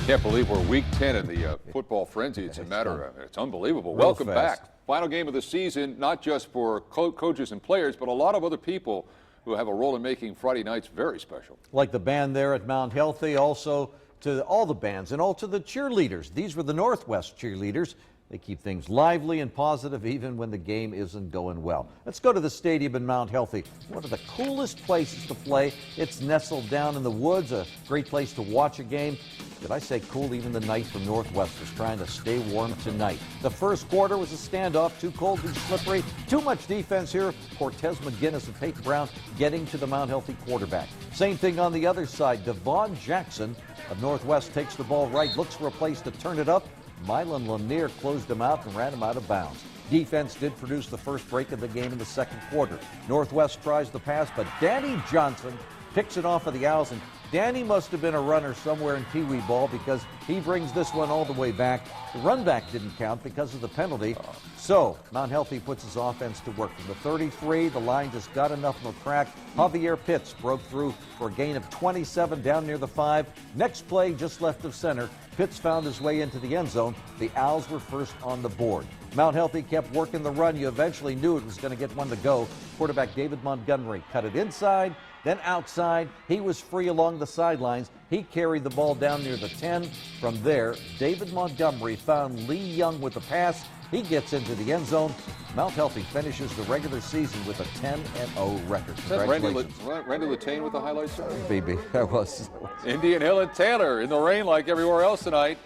Can't believe we're week 10 in the football frenzy. It's a matter of, it's unbelievable. Welcome back. Final game of the season, not just for coaches and players, but a lot of other people who have a role in making Friday nights very special. Like the band there at Mount Healthy, also to all the bands and also the cheerleaders. These were the Northwest cheerleaders. They keep things lively and positive even when the game isn't going well. Let's go to the stadium in Mount Healthy. One of the coolest places to play. It's nestled down in the woods, a great place to watch a game. Did I say cool? Even the Knights from Northwest was trying to stay warm tonight. The first quarter was a standoff, too cold, too slippery, too much defense here. Cortez McGinnis and Peyton Brown getting to the Mount Healthy quarterback. Same thing on the other side. Devon Jackson of Northwest takes the ball right, looks for a place to turn it up. Mylan Lanier closed him out and ran him out of bounds. Defense did produce the first break of the game in the second quarter. Northwest tries the pass, but Danny Johnson picks it off of the Owls, and Danny must have been a runner somewhere in Pee Wee ball because he brings this one all the way back. The run back didn't count because of the penalty. So Mount Healthy puts his offense to work. From the 33, the line just got enough of a crack. Javier Pitts broke through for a gain of 27 down near the 5. Next play, just left of center, Pitts found his way into the end zone. The Owls were first on the board. Mount Healthy kept working the run. You eventually knew it was going to get one to go. Quarterback David Montgomery cut it inside, then outside. He was free along the sidelines. He carried the ball down near the 10. From there, David Montgomery found Lee Young with the pass. He gets into the end zone. Mount Healthy finishes the regular season with a 10-0 record. Randy Latane with the highlights? Baby, that was. Indian Hill and Taylor in the rain like everywhere else tonight.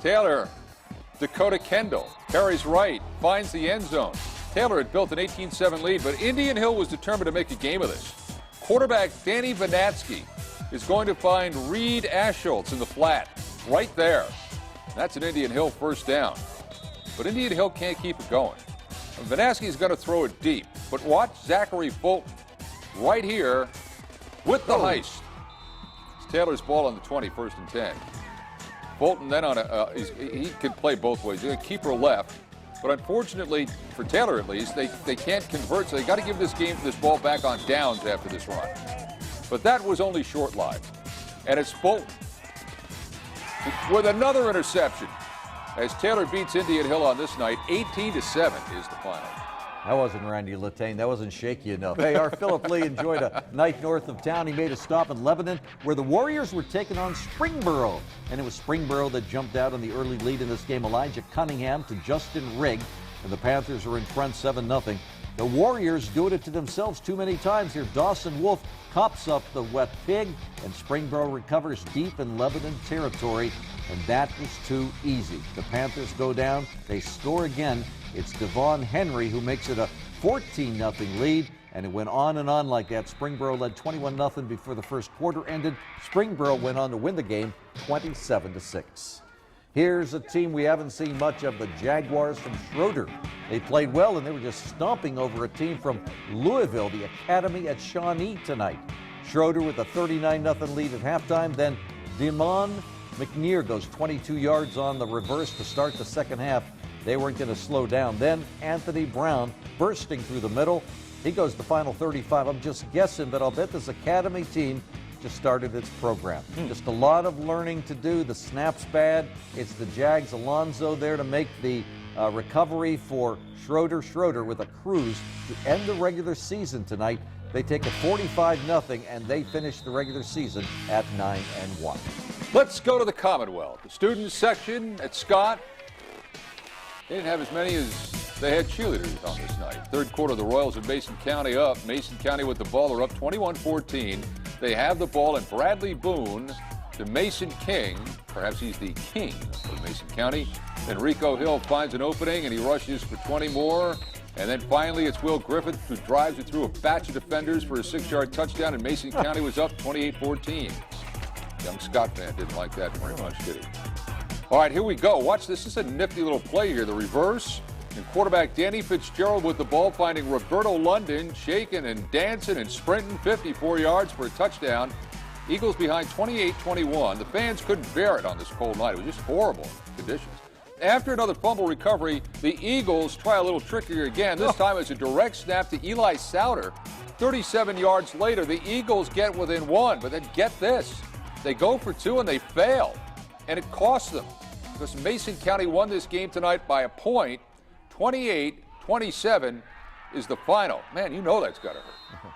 Taylor, Dakota Kendall, carries right, finds the end zone. Taylor had built an 18-7 lead, but Indian Hill was determined to make a game of this. Quarterback Danny Vanatsky is going to find Reed Ashholtz in the flat, right there. That's an Indian Hill first down. But Indian Hill can't keep it going. Vanatsky's going to throw it deep, but watch Zachary Fulton right here with the heist. It's Taylor's ball on the 20, first and 10. Fulton then on he can play both ways. He's a keeper left, but unfortunately for Taylor at least, they can't convert, so they got to give this ball back on downs after this run. But that was only short-lived, and it's Fulton with another interception as Taylor beats Indian Hill on this night. 18-7 is the final. That wasn't Randy Latane. That wasn't shaky enough. Hey, our Philip Lee enjoyed a night north of town. He made a stop in Lebanon where the Warriors were taking on Springboro. And it was Springboro that jumped out on the early lead in this game. Elijah Cunningham to Justin Rigg. And the Panthers are in front 7-0. The Warriors doing it to themselves too many times here. Dawson Wolf cops up the wet pig, and Springboro recovers deep in Lebanon territory. And that was too easy. The Panthers go down. They score again. It's Devon Henry who makes it a 14-0 lead, and it went on and on like that. Springboro led 21-0 before the first quarter ended. Springboro went on to win the game 27-6. Here's a team we haven't seen much of, the Jaguars from Schroeder. They played well, and they were just stomping over a team from Louisville, the Academy at Shawnee tonight. Schroeder with a 39-0 lead at halftime. Then Demond McNear goes 22 yards on the reverse to start the second half. They weren't going to slow down. Then Anthony Brown bursting through the middle. He goes the final 35. I'm just guessing, but I'll bet this Academy team just started its program. Just a lot of learning to do. The snap's bad. It's the Jags' Alonzo there to make the recovery for Schroeder. Schroeder with a cruise to end the regular season tonight. They take a 45-0, and they finish the regular season at 9-1. Let's go to the Commonwealth. The student section at Scott. They didn't have as many as they had cheerleaders on this night. Third quarter, the Royals of Mason County up. Mason County with the ball. They're up 21-14. They have the ball, and Bradley Boone to Mason King. Perhaps he's the king of Mason County. Then Rico Hill finds an opening, and he rushes for 20 more. And then finally, it's Will Griffith who drives it through a batch of defenders for a 6-yard touchdown, and Mason County was up 28-14. Young Scott fan didn't like that very much, did he? All right, here we go. Watch this. This is a nifty little play here. The reverse, and quarterback Danny Fitzgerald with the ball, finding Roberto London shaking and dancing and sprinting 54 yards for a touchdown. Eagles behind 28-21. The fans couldn't bear it on this cold night. It was just horrible conditions. After another fumble recovery, the Eagles try a little trickier again. This time it's a direct snap to Eli Souter. 37 yards later, the Eagles get within one, but then get this. They go for two and they fail. and it cost them because Mason County won this game tonight by a point. 28-27 is the final. Man, you know that's got to hurt.